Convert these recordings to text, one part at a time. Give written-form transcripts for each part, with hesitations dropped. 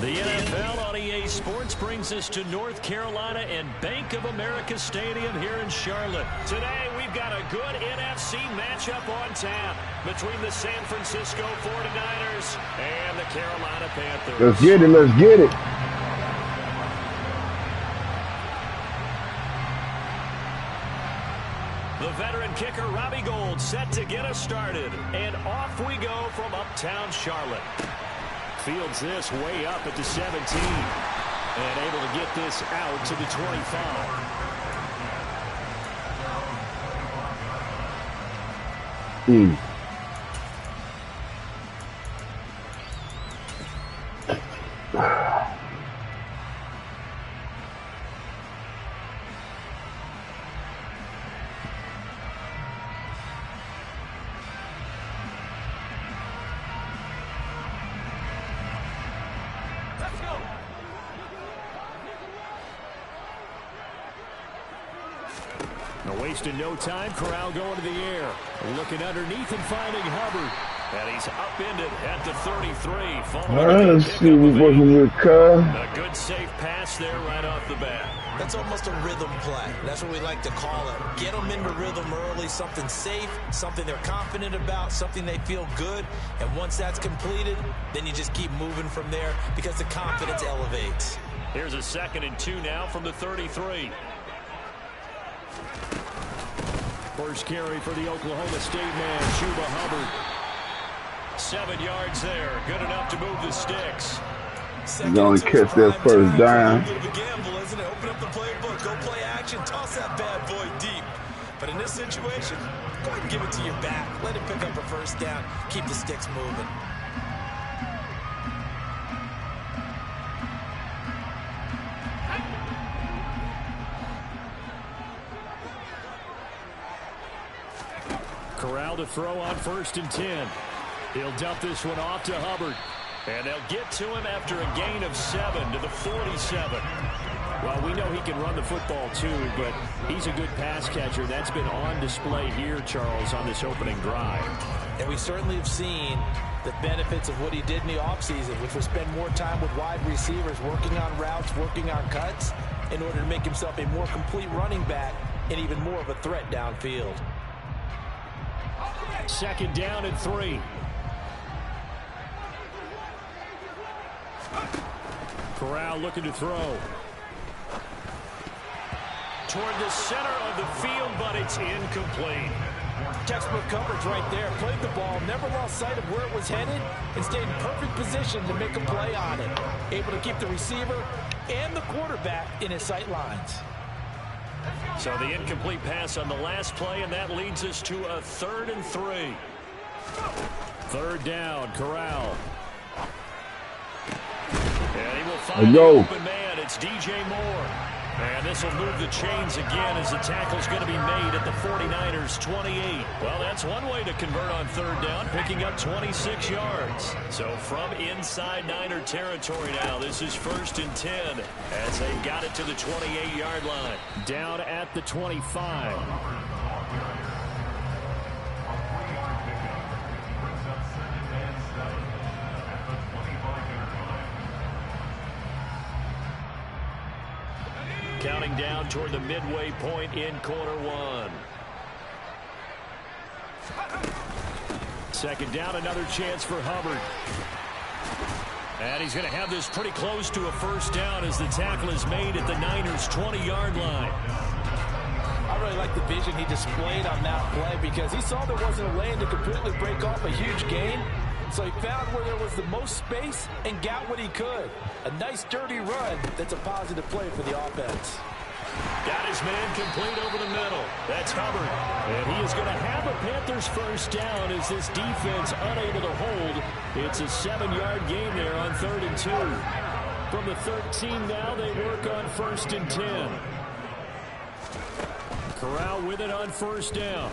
The NFL on EA Sports brings us to North Carolina and Bank of America Stadium here in Charlotte. Today, we've got a good NFC matchup on tap between the San Francisco 49ers and the Carolina Panthers. Let's get it. Let's get it. The veteran kicker, Robbie Gould, set to get us started. And off we go from uptown Charlotte. Fields this way up at the 17. And able to get this out to the 25. Wasting no time. Corral going to the air. Looking underneath and finding Hubbard. And he's upended at the 33. Let's see what's working with Kyle. A good safe pass there right off the bat. That's almost a rhythm play. That's what we like to call it. Get them into rhythm early, something safe, something they're confident about, something they feel good. And once that's completed, then you just keep moving from there because the confidence elevates. Here's a 2nd and 2 now from the 33. First carry for the Oklahoma State man, Chuba Hubbard. 7 yards there. Good enough to move the sticks. He's going to catch that first down. A bit of a gamble, isn't it? Open up the playbook, go play action, toss that bad boy deep. But in this situation, go ahead and give it to your back. Let him pick up a first down. Keep the sticks moving. Corral to throw on 1st and 10. He'll dump this one off to Hubbard. And they'll get to him after a gain of 7 to the 47. Well, we know he can run the football too, but he's a good pass catcher. That's been on display here, Charles, on this opening drive. And we certainly have seen the benefits of what he did in the offseason, which was spend more time with wide receivers, working on routes, working on cuts, in order to make himself a more complete running back and even more of a threat downfield. 2nd down and 3. Corral looking to throw. Toward the center of the field, but it's incomplete. Textbook coverage right there. Played the ball, never lost sight of where it was headed, and stayed in perfect position to make a play on it. Able to keep the receiver and the quarterback in his sight lines. So the incomplete pass on the last play, and that leads us to a 3rd and 3. 3rd down, Corral. And he will find the open man. It's DJ Moore. And this will move the chains again as the tackle's going to be made at the 49ers 28. Well, that's one way to convert on 3rd down, picking up 26 yards. So from inside Niner territory now, this is 1st and 10 as they got it to the 28-yard line. Down at the 25. Counting down toward the midway point in quarter 1. 2nd down, another chance for Hubbard. And he's going to have this pretty close to a 1st down as the tackle is made at the Niners' 20-yard line. I really like the vision he displayed on that play because he saw there wasn't a lane to completely break off a huge gain. So he found where there was the most space and got what he could. A nice, dirty run that's a positive play for the offense. Got his man complete over the middle. That's Hubbard. And he is going to have a Panthers 1st down as this defense unable to hold. It's a 7-yard gain there on 3rd and 2. From the 13 now, they work on 1st and 10. Corral with it on 1st down.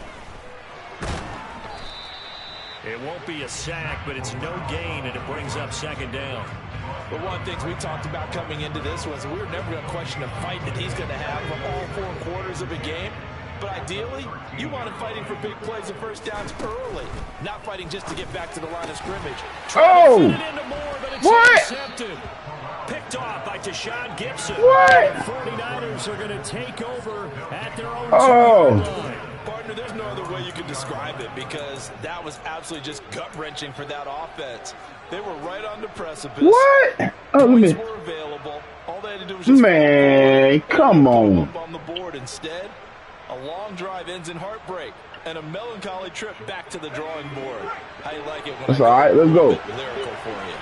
It won't be a sack, but it's no gain, and it brings up 2nd down. But one of the things we talked about coming into this was we were never going to question the fight that he's going to have for all 4 quarters of a game. But ideally, you want him fighting for big plays and 1st downs early, not fighting just to get back to the line of scrimmage. Oh! More, but it's what? Intercepted. Picked off by Tashaun Gibson. What? The 49ers are going to take over at their own 2-yard line. Partner, there's no other way you can describe it because that was absolutely just gut-wrenching for that offense. They were right on the precipice. What? Oh, Points were available. All they had to do was just man, come on. on the board. Instead, a long drive ends in heartbreak and a melancholy trip back to the drawing board. How you like it when That's all right. Let's go. Lyrical for you.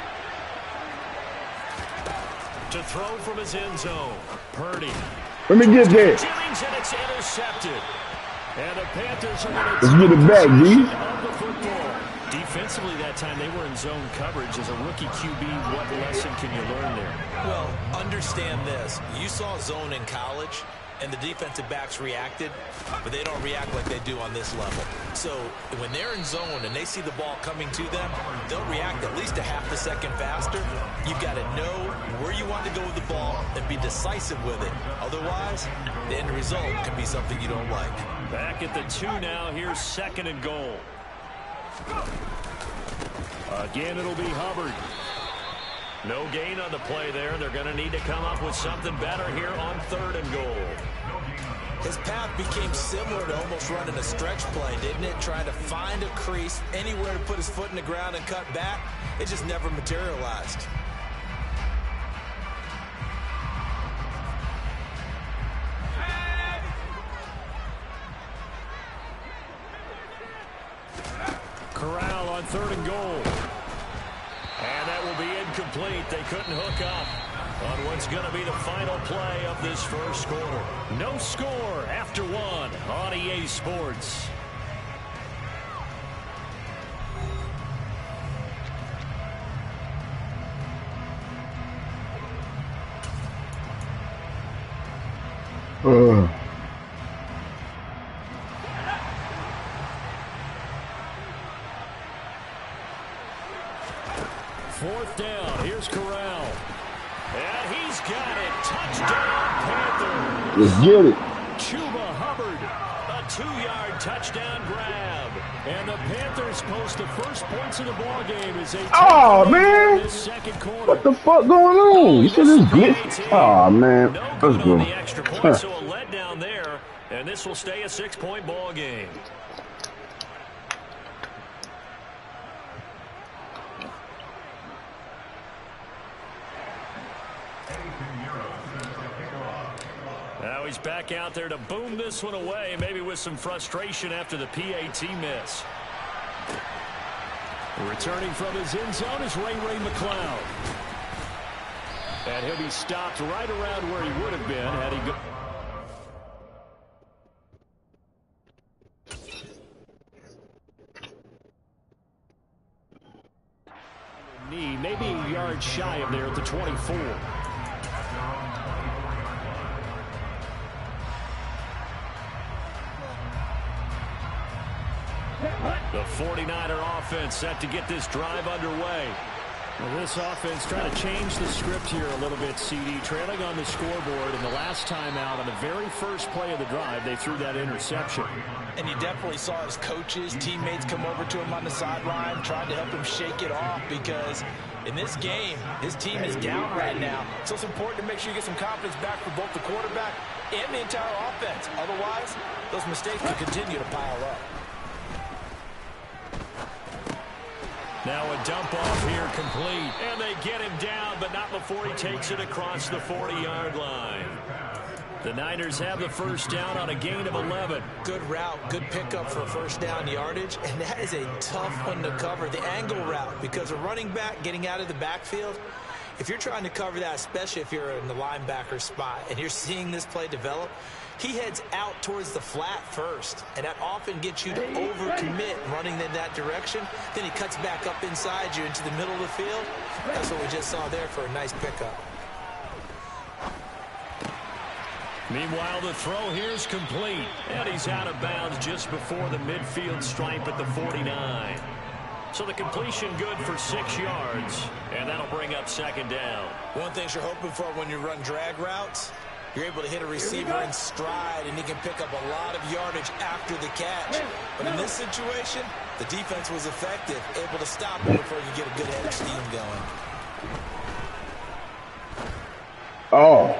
To throw from his end zone, Purdy. Let me get that. Jennings, and it's intercepted. And the Panthers are going to Let's get it back, D. of the football. Defensively that time, they were in zone coverage. As a rookie QB, what lesson can you learn there? Well, understand this. You saw zone in college, and the defensive backs reacted, but they don't react like they do on this level. So when they're in zone and they see the ball coming to them, they'll react at least a half a second faster. You've got to know where you want to go with the ball and be decisive with it. Otherwise, the end result can be something you don't like. Back at the 2 now. Here's 2nd and goal. Again, it'll be Hubbard. No gain on the play there. They're going to need to come up with something better here on 3rd and goal. His path became similar to almost running a stretch play, didn't it? Trying to find a crease, anywhere to put his foot in the ground and cut back. It just never materialized. Corral on 3rd and goal. And that will be incomplete. They couldn't hook up on what's going to be the final play of this first quarter. No score after 1 on EA Sports. Fourth down. Here's Corral. And he's got it. Touchdown, Panthers. Let's get it. Chuba Hubbard. A 2-yard touchdown grab. And the Panthers post the first points of the ball game as they Oh, man. this second quarter. What the fuck going on? You see this glitch? Oh, man. No Let's good go. on the extra point, so a letdown there. And this will stay a 6-point ball game. Now he's back out there to boom this one away, maybe with some frustration after the PAT miss. Returning from his end zone is Ray McCloud. And he'll be stopped right around where he would have been had he go. Knee, maybe a yard shy of there at the 24. The 49er offense set to get this drive underway. Well, this offense trying to change the script here a little bit, CD. Trailing on the scoreboard, and the last time out on the very first play of the drive, they threw that interception. And you definitely saw his coaches, teammates come over to him on the sideline, trying to help him shake it off because in this game, his team is down right now. So it's important to make sure you get some confidence back for both the quarterback and the entire offense. Otherwise, those mistakes will continue to pile up. Now a dump off here complete. And they get him down, but not before he takes it across the 40-yard line. The Niners have the first down on a gain of 11. Good route, good pickup for first down yardage, and that is a tough one to cover, the angle route, because a running back getting out of the backfield, if you're trying to cover that, especially if you're in the linebacker spot and you're seeing this play develop, he heads out towards the flat first, and that often gets you to overcommit running in that direction. Then he cuts back up inside you into the middle of the field. That's what we just saw there for a nice pickup. Meanwhile, the throw here's complete. And he's out of bounds just before the midfield stripe at the 49. So the completion good for 6 yards. And that'll bring up second down. One thing you're hoping for when you run drag routes, you're able to hit a receiver in stride, and he can pick up a lot of yardage after the catch. But in this situation, the defense was effective, able to stop him before you get a good head of steam going. Oh.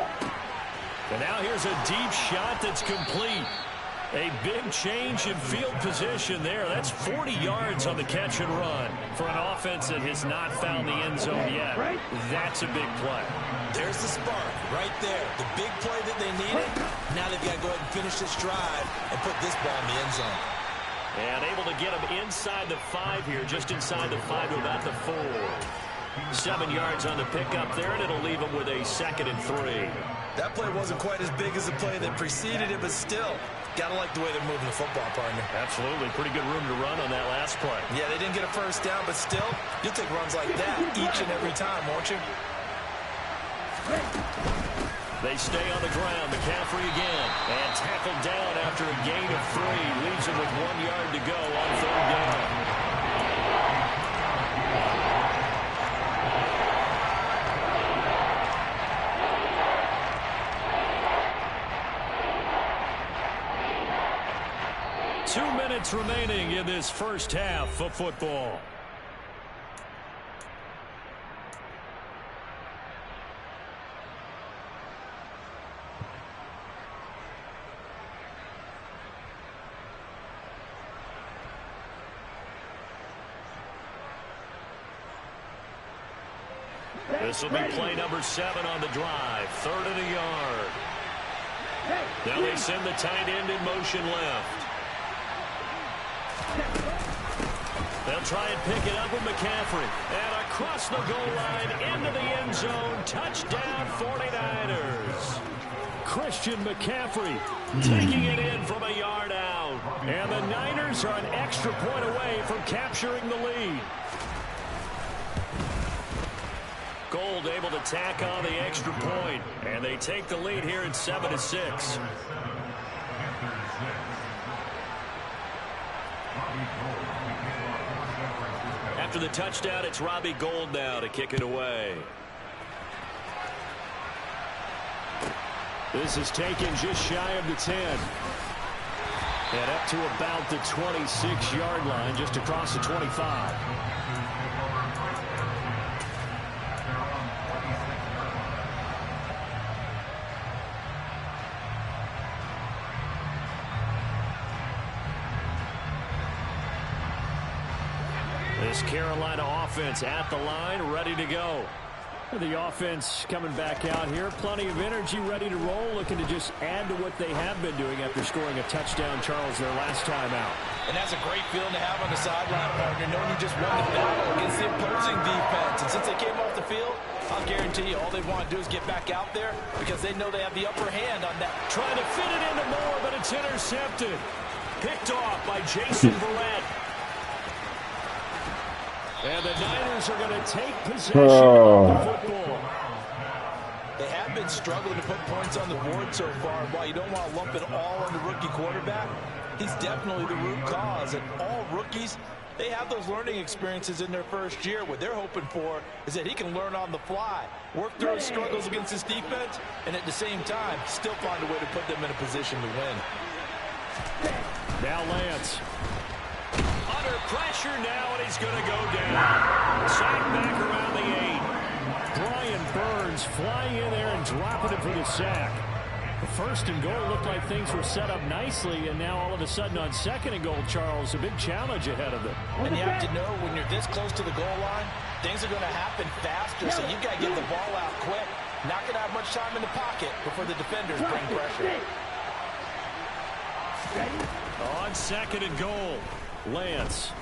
And now here's a deep shot that's complete. A big change in field position there. That's 40 yards on the catch and run for an offense that has not found the end zone yet. That's a big play. There's the spark right there. The big play that they needed. Now they've got to go ahead and finish this drive and put this ball in the end zone. And able to get him inside the 5 here, just inside the 5 to about the 4. 7 yards on the pickup there, and it'll leave him with a 2nd and 3. That play wasn't quite as big as the play that preceded it, but still, gotta like the way they're moving the football, partner. Absolutely. Pretty good room to run on that last play. Yeah, they didn't get a first down, but still, you'll take runs like that each and every time, won't you? They stay on the ground. McCaffrey again. And tackled down after a gain of 3. Leaves him with 1 yard to go on 3rd down. Remaining in this first half of football. This will be play number 7 on the drive. 3rd and a yard. Now they send the tight end in motion left. They'll try and pick it up with McCaffrey. And across the goal line into the end zone. Touchdown 49ers. Christian McCaffrey taking it in from a yard out. And the Niners are an extra point away from capturing the lead. Gold able to tack on the extra point. And they take the lead here at 7-6. After the touchdown, it's Robbie Gould now to kick it away. This is taken just shy of the 10. And up to about the 26-yard line, just across the 25. This Carolina offense at the line, ready to go. The offense coming back out here. Plenty of energy, ready to roll, looking to just add to what they have been doing after scoring a touchdown, Charles, their last time out. And that's a great feeling to have on the sideline, partner, knowing you just won the battle against the opposing defense. And since they came off the field, I'll guarantee you all they want to do is get back out there because they know they have the upper hand on that. Trying to fit it into Moore, but it's intercepted. Picked off by Jason Verrett. And the Niners are going to take possession of the football. They have been struggling to put points on the board so far. While you don't want to lump it all on the rookie quarterback, he's definitely the root cause. And all rookies, they have those learning experiences in their first year. What they're hoping for is that he can learn on the fly, work through his struggles against his defense, and at the same time, still find a way to put them in a position to win. Now Lance. Under pressure now, and he's going to go down. Sack back around the 8. Brian Burns flying in there and dropping it for the sack. The 1st and goal looked like things were set up nicely, and now all of a sudden on 2nd and goal, Charles, a big challenge ahead of them. And you have to know when you're this close to the goal line, things are going to happen faster, so you've got to get the ball out quick. Not going to have much time in the pocket before the defenders bring pressure. On 2nd and goal. Lance.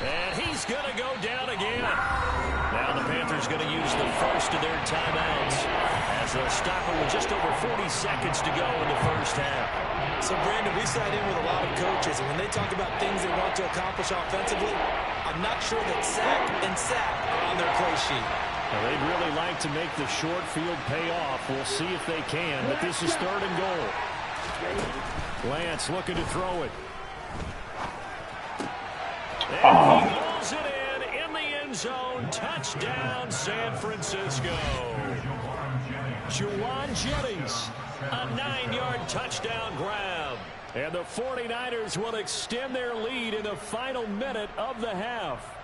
And he's going to go down again. Now the Panthers going to use the first of their timeouts as they'll stop it with just over 40 seconds to go in the first half. So, Brandon, we sat in with a lot of coaches, and when they talk about things they want to accomplish offensively, I'm not sure that sack and sack are on their play sheet. Now, they'd really like to make the short field pay off. We'll see if they can, but this is 3rd and goal. Lance looking to throw it. And he pulls it in the end zone. Touchdown, San Francisco. Juwan Jennings, a 9-yard touchdown grab. And the 49ers will extend their lead in the final minute of the half.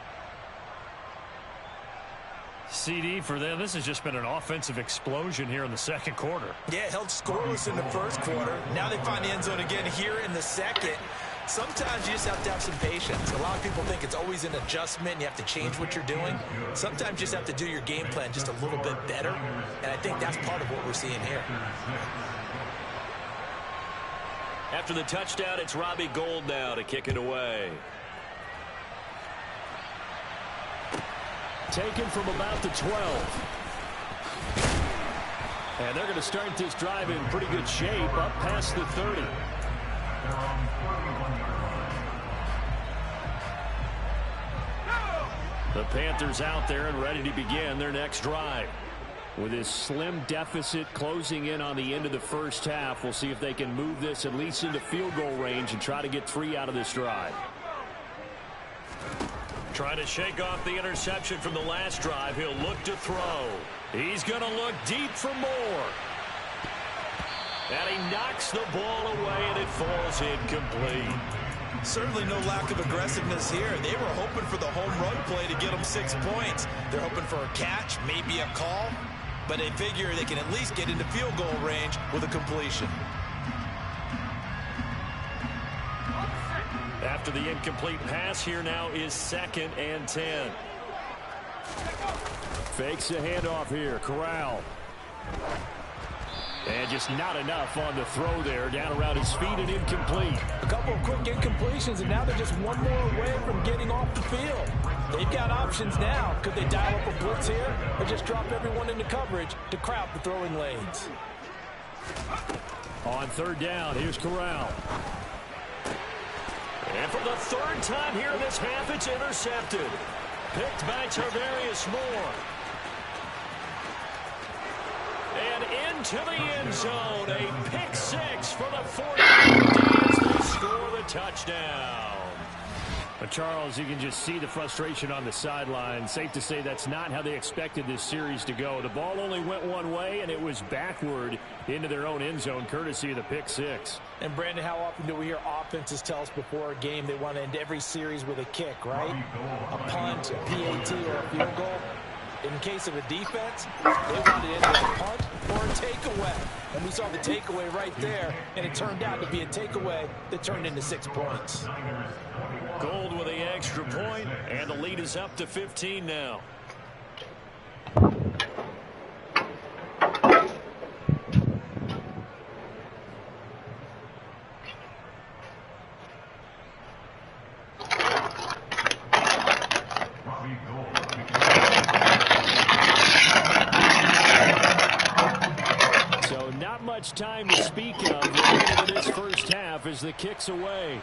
CD for them. This has just been an offensive explosion here in the second quarter. Yeah, held scoreless in the first quarter. Now they find the end zone again here in the second. Sometimes you just have to have some patience. A lot of people think it's always an adjustment and you have to change what you're doing. Sometimes you just have to do your game plan just a little bit better, and I think that's part of what we're seeing here. After the touchdown, it's Robbie Gould now to kick it away. Taken from about the 12. And they're going to start this drive in pretty good shape up past the 30. The Panthers out there and ready to begin their next drive. With this slim deficit closing in on the end of the first half, we'll see if they can move this at least into field goal range and try to get 3 out of this drive. Trying to shake off the interception from the last drive. He'll look to throw. He's going to look deep for more. And he knocks the ball away, and it falls incomplete. Certainly no lack of aggressiveness here. They were hoping for the home run play to get them 6 points. They're hoping for a catch, maybe a call, but they figure they can at least get into field goal range with a completion. After the incomplete pass, here now is 2nd and 10. Fakes a handoff here. Corral. And just not enough on the throw there. Down around his feet and incomplete. A couple of quick incompletions, and now they're just one more away from getting off the field. They've got options now. Could they dial up a blitz here or just drop everyone into coverage to crowd the throwing lanes? On 3rd down, here's Corral. And for the 3rd time here in this half, it's intercepted. Picked by Tarvarius Moore. And into the end zone, a pick 6 for the 49ers as they score the touchdown. But Charles, you can just see the frustration on the sideline. Safe to say that's not how they expected this series to go. The ball only went one way, and it was backward into their own end zone, courtesy of the pick 6. And, Brandon, how often do we hear offenses tell us before a game they want to end every series with a kick, right? A punt, a PAT, or a field goal. In case of a defense, they wanted to end with a punt or a takeaway. And we saw the takeaway right there, and it turned out to be a takeaway that turned into 6 points. Gould with the extra point, and the lead is up to 15 now. So not much time to speak of in this first half as the kick's away.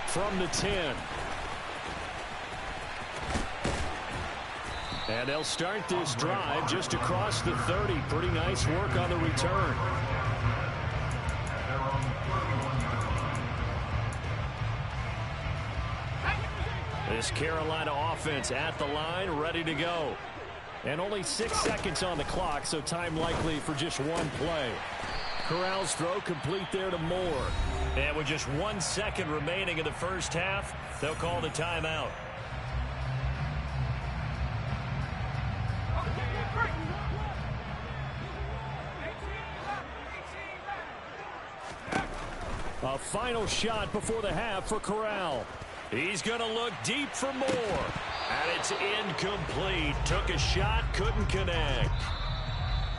From the 10. And they'll start this drive just across the 30. Pretty nice work on the return. This Carolina offense at the line, ready to go. And only 6 seconds on the clock, so time likely for just one play. Corral's throw complete there to Moore. And with just 1 second remaining in the first half, they'll call the timeout. A final shot before the half for Corral. He's going to look deep for Moore. And it's incomplete. Took a shot, couldn't connect.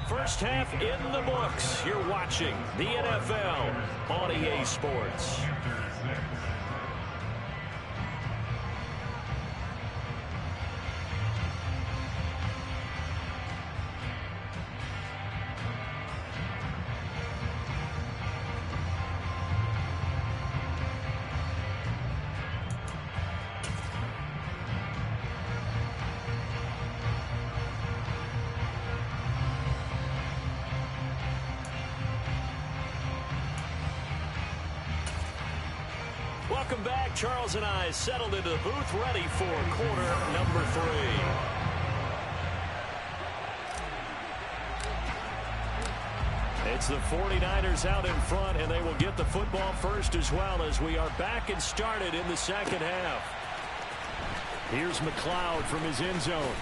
First half in the books. You're watching the NFL on EA Sports. Welcome back. Charles and I settled into the booth, ready for quarter number 3. It's the 49ers out in front, and they will get the football first as well as we are back and started in the second half. Here's McLeod from his end zone.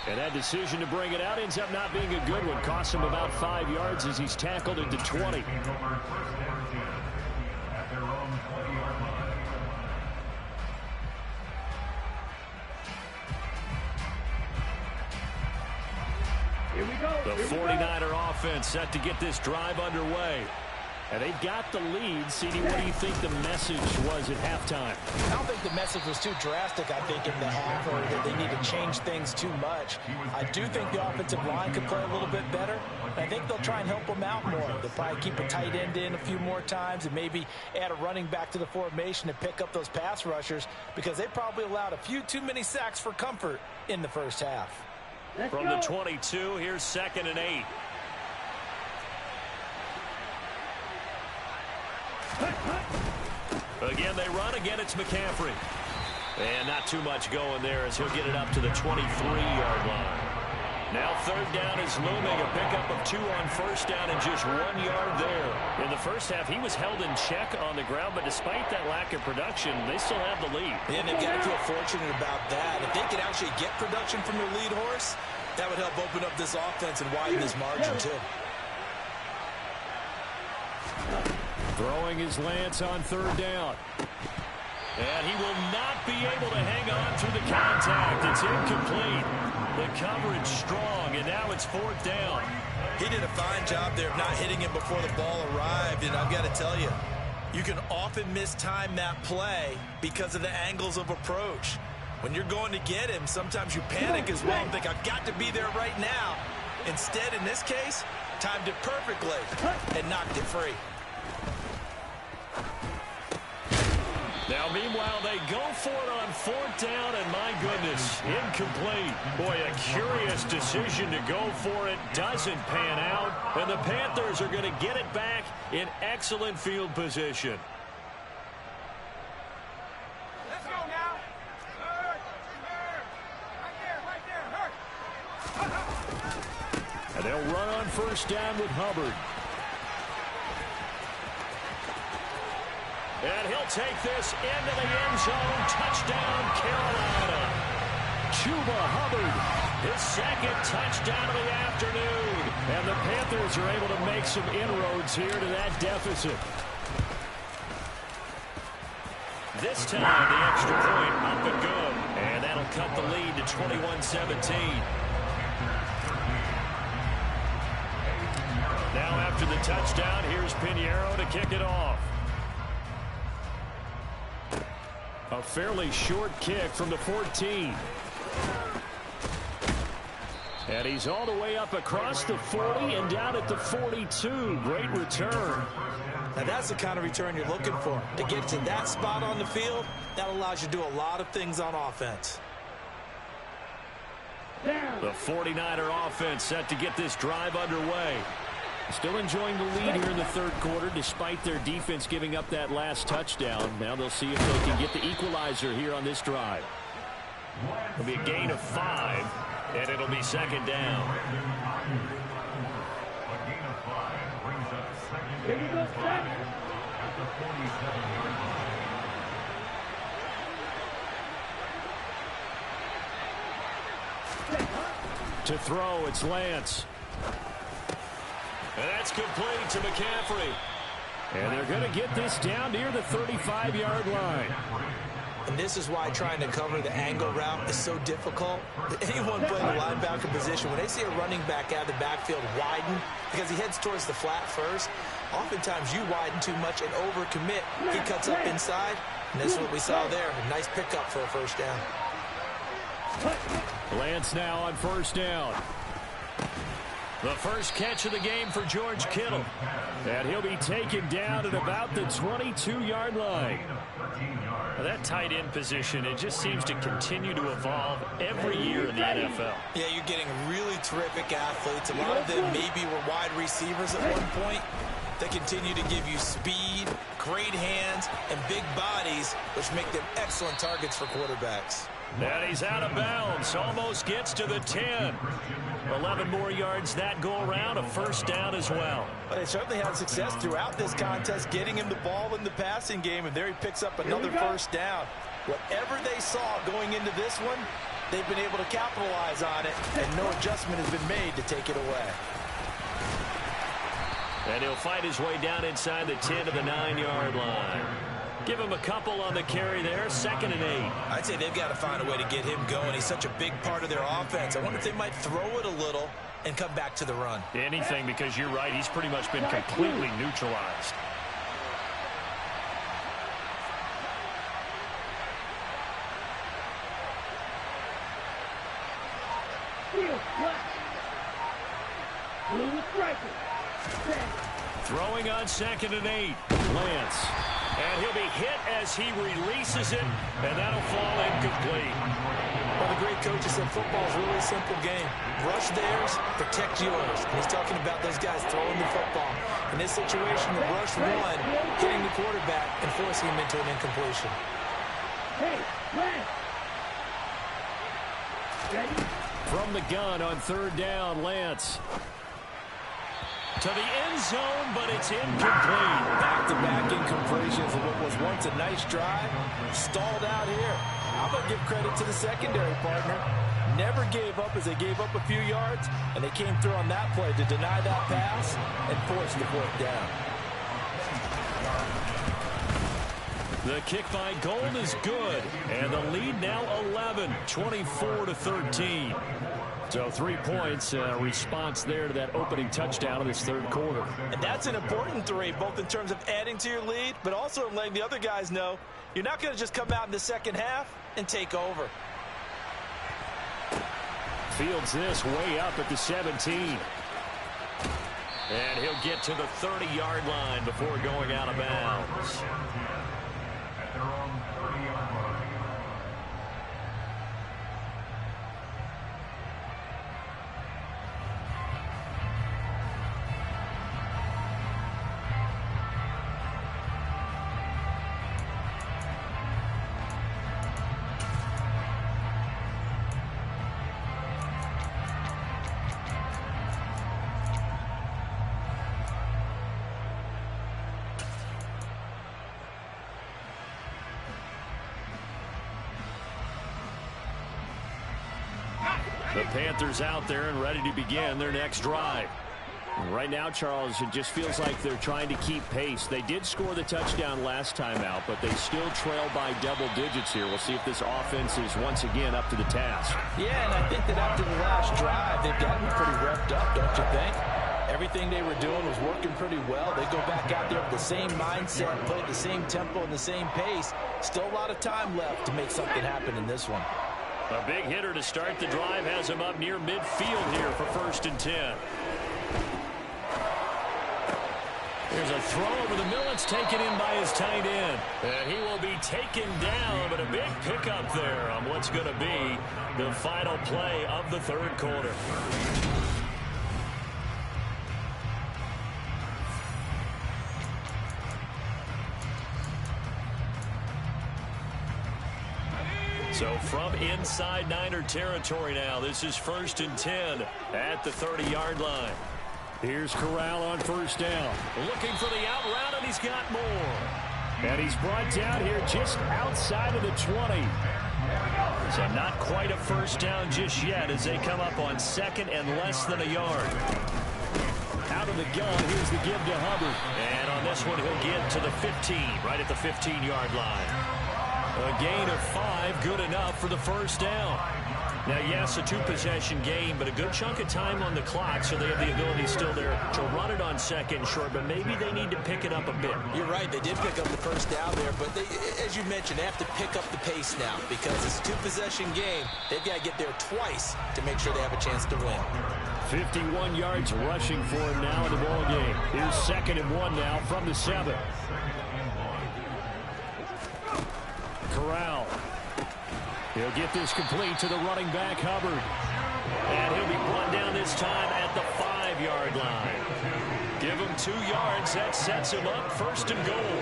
And that decision to bring it out ends up not being a good one. Costs him about 5 yards as he's tackled into 20. The 49er offense set to get this drive underway. And they've got the lead. CD, what do you think the message was at halftime? I don't think the message was too drastic, I think, in the half, or that they need to change things too much. I do think the offensive line could play a little bit better. I think they'll try and help them out more. They'll probably keep a tight end in a few more times and maybe add a running back to the formation to pick up those pass rushers, because they probably allowed a few too many sacks for comfort in the first half. From the 22, here's 2nd and 8. Again, they run. Again, it's McCaffrey. And not too much going there as he'll get it up to the 23-yard line. Now 3rd down is looming. A pickup of 2 on 1st down and just 1 yard there. In the first half, he was held in check on the ground, but despite that lack of production, they still have the lead. And they've got to feel fortunate about that. If they could actually get production from their lead horse, that would help open up this offense and widen this margin, too. Throwing his Lance on 3rd down. And he will not be able to hang on through the contact. It's incomplete. The coverage strong, and now it's 4th down. He did a fine job there of not hitting him before the ball arrived, and I've got to tell you, you can often mistime that play because of the angles of approach. When you're going to get him, sometimes you panic as well and think, I've got to be there right now. Instead, in this case, timed it perfectly and knocked it free. Now, meanwhile, they go for it on 4th down, and my goodness, incomplete. Boy, a curious decision to go for it. Doesn't pan out, and the Panthers are going to get it back in excellent field position. Let's go now. Right there. And they'll run on 1st down with Hubbard. And he'll take this into the end zone. Touchdown, Carolina. Chuba Hubbard, his 2nd touchdown of the afternoon. And the Panthers are able to make some inroads here to that deficit. This time, the extra point up and good. And that'll cut the lead to 21-17. Now after the touchdown, here's Pinheiro to kick it off. A fairly short kick from the 14. And he's all the way up across the 40 and down at the 42. Great return. Now that's the kind of return you're looking for. To get to that spot on the field, that allows you to do a lot of things on offense. The 49er offense set to get this drive underway. Still enjoying the lead here in the 3rd quarter despite their defense giving up that last touchdown. Now they'll see if they can get the equalizer here on this drive. It'll be a gain of 5, and it'll be 2nd down. To throw, it's Lance. And that's complete to McCaffrey. And they're going to get this down near the 35-yard line. And this is why trying to cover the angle route is so difficult. Anyone playing the linebacker position, when they see a running back out of the backfield widen, because he heads towards the flat first, oftentimes you widen too much and overcommit. He cuts up inside, and this is what we saw there. A nice pickup for a 1st down. Lance now on 1st down. The first catch of the game for George Kittle. And he'll be taken down at about the 22-yard line. Now that tight end position, it just seems to continue to evolve every year in the NFL. Yeah, you're getting really terrific athletes. A lot of them maybe were wide receivers at one point. They continue to give you speed, great hands, and big bodies, which make them excellent targets for quarterbacks. And he's out of bounds. Almost gets to the 10. 11 more yards that go around. A 1st down as well. But they certainly had success throughout this contest, getting him the ball in the passing game, and there he picks up another 1st down. Whatever they saw going into this one, they've been able to capitalize on it, and no adjustment has been made to take it away. And he'll fight his way down inside the 10 to the 9-yard line. Give him a couple on the carry there, 2nd and 8. I'd say they've got to find a way to get him going. He's such a big part of their offense. I wonder if they might throw it a little and come back to the run. Anything, because you're right, he's pretty much been completely neutralized. Throwing on 2nd and 8, Lance. And he'll be hit as he releases it, and that'll fall incomplete. Well, the great coach has said football's really a simple game. Rush theirs, protect yours. And he's talking about those guys throwing the football. In this situation, the rush one, hitting the quarterback and forcing him into an incompletion. From the gun on 3rd down, Lance. To the end zone, but it's incomplete. Back-to-back incompletions of what was once a nice drive. Stalled out here. I'm going to give credit to the secondary partner. Never gave up as they gave up a few yards, and they came through on that play to deny that pass and force the 4th down. The kick by Gold is good, and the lead now 11, 24-13. So 3 points, response there to that opening touchdown in this 3rd quarter. And that's an important 3, both in terms of adding to your lead, but also letting the other guys know you're not going to just come out in the 2nd half and take over. Fields this way up at the 17. And he'll get to the 30-yard line before going out of bounds. The Panthers out there and ready to begin their next drive. Right now, Charles, it just feels like they're trying to keep pace. They did score the touchdown last time out, but they still trail by double digits here. We'll see if this offense is once again up to the task. Yeah, and I think that after the last drive, they've gotten pretty revved up, don't you think? Everything they were doing was working pretty well. They go back out there with the same mindset, play at the same tempo and the same pace. Still a lot of time left to make something happen in this one. A big hitter to start the drive has him up near midfield here for 1st and 10. There's a throw over the middle. It's taken in by his tight end. And he will be taken down, but a big pickup there on what's going to be the final play of the 3rd quarter. So from inside Niner territory now, this is 1st and 10 at the 30-yard line. Here's Corral on 1st down. Looking for the out route, and he's got more. And he's brought down here just outside of the 20. So not quite a 1st down just yet as they come up on 2nd and less than a yard. Out of the gun, here's the give to Hubbard. And on this one, he'll get to the 15, right at the 15-yard line. A gain of 5, good enough for the 1st down. Now, yes, a 2-possession game, but a good chunk of time on the clock, so they have the ability still there to run it on 2nd and short, but maybe they need to pick it up a bit. You're right, they did pick up the 1st down there, but they, as you mentioned, they have to pick up the pace now because it's a 2-possession game. They've got to get there twice to make sure they have a chance to win. 51 yards rushing for him now in the ball game. Here's 2nd and 1 now from the 7. Corral. He'll get this complete to the running back, Hubbard. And he'll be brought down this time at the 5-yard line. Give him 2 yards. That sets him up 1st and goal.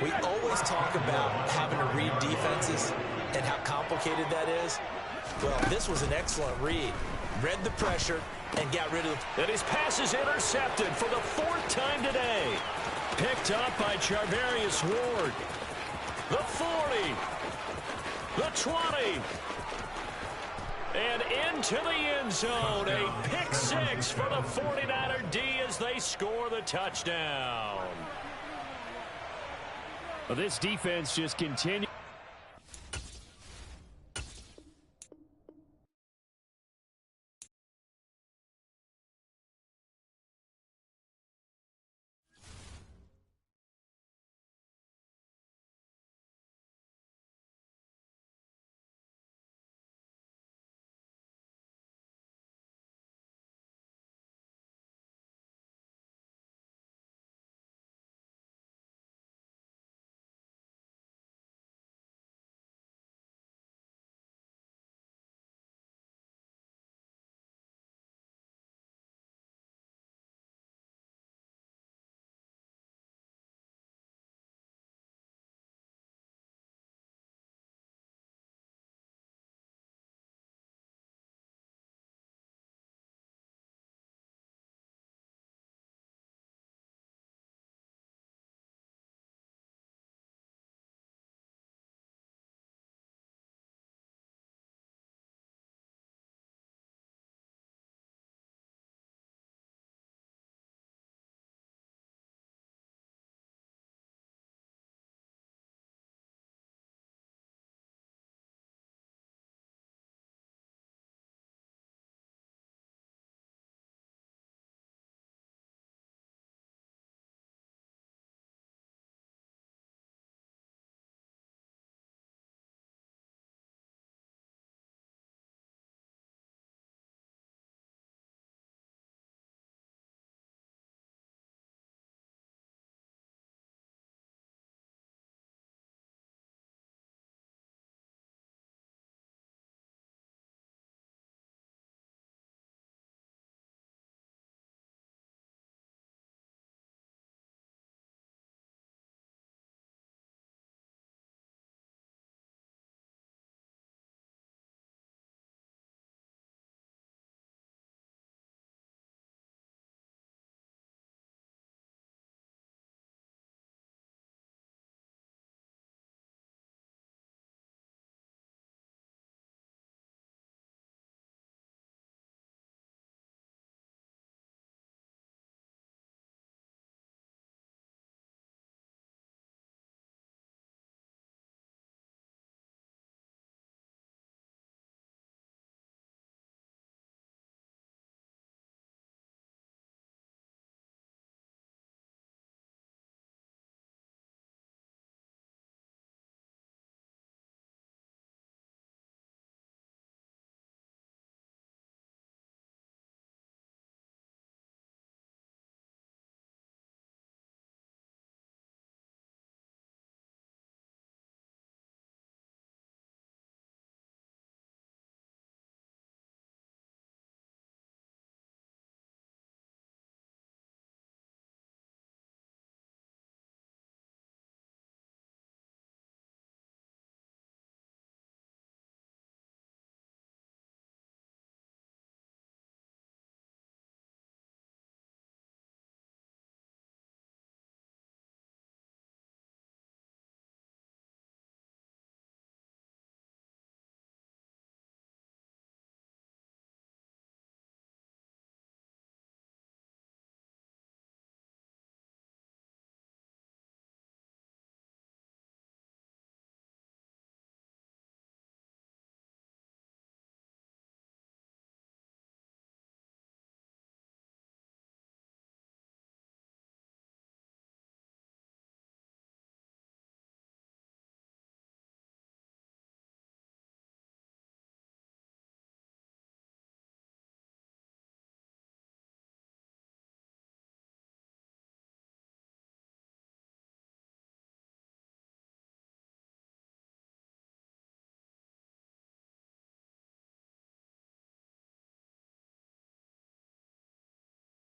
We always talk about having to read defenses and how complicated that is. Well, this was an excellent read. Read the pressure and got rid of it. And his pass is intercepted for the 4th time today. Picked up by Charvarius Ward. The 40. The 20. And into the end zone. A pick six for the 49er D as they score the touchdown. Well, this defense just continues.